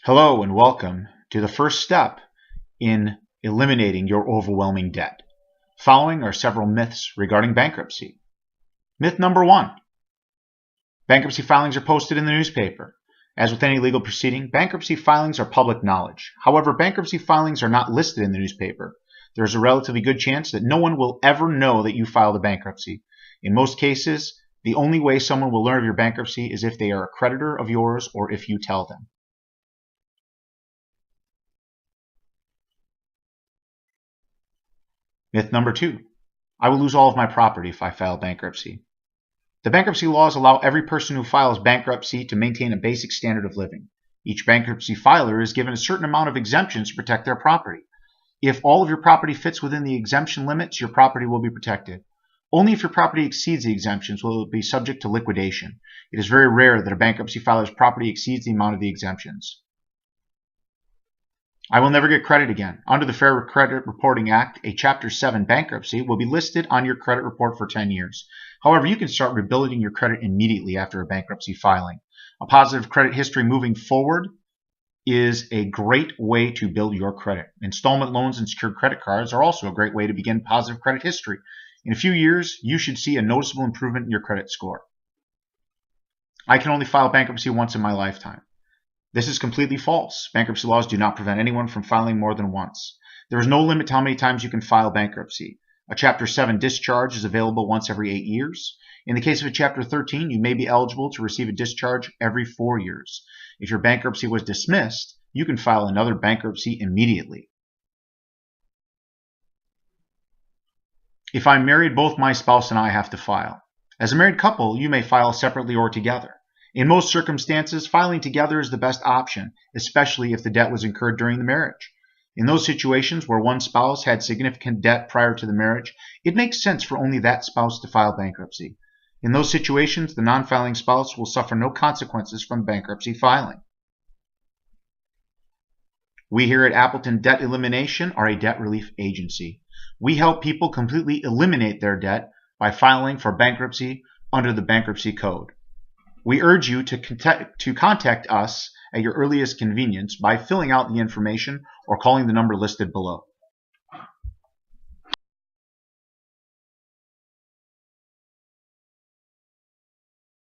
Hello and welcome to the first step in eliminating your overwhelming debt. Following are several myths regarding bankruptcy. Myth number 1. Bankruptcy filings are posted in the newspaper. As with any legal proceeding, bankruptcy filings are public knowledge. However, bankruptcy filings are not listed in the newspaper. There is a relatively good chance that no one will ever know that you filed a bankruptcy. In most cases, the only way someone will learn of your bankruptcy is if they are a creditor of yours or if you tell them. Myth number 2. I will lose all of my property if I file bankruptcy. The bankruptcy laws allow every person who files bankruptcy to maintain a basic standard of living. Each bankruptcy filer is given a certain amount of exemptions to protect their property. If all of your property fits within the exemption limits, your property will be protected. Only if your property exceeds the exemptions will it be subject to liquidation. It is very rare that a bankruptcy filer's property exceeds the amount of the exemptions. I will never get credit again. Under the Fair Credit Reporting Act, a Chapter 7 bankruptcy will be listed on your credit report for 10 years. However, you can start rebuilding your credit immediately after a bankruptcy filing. A positive credit history moving forward is a great way to build your credit. Installment loans and secured credit cards are also a great way to begin positive credit history. In a few years, you should see a noticeable improvement in your credit score. I can only file bankruptcy once in my lifetime. This is completely false. Bankruptcy laws do not prevent anyone from filing more than once. There is no limit to how many times you can file bankruptcy. A Chapter 7 discharge is available once every 8 years. In the case of a Chapter 13, you may be eligible to receive a discharge every 4 years. If your bankruptcy was dismissed, you can file another bankruptcy immediately. If I'm married, both my spouse and I have to file. As a married couple, you may file separately or together. In most circumstances, filing together is the best option, especially if the debt was incurred during the marriage. In those situations where one spouse had significant debt prior to the marriage, it makes sense for only that spouse to file bankruptcy. In those situations, the non-filing spouse will suffer no consequences from bankruptcy filing. We here at Appleton Debt Elimination are a debt relief agency. We help people completely eliminate their debt by filing for bankruptcy under the Bankruptcy Code. We urge you to contact us at your earliest convenience by filling out the information or calling the number listed below.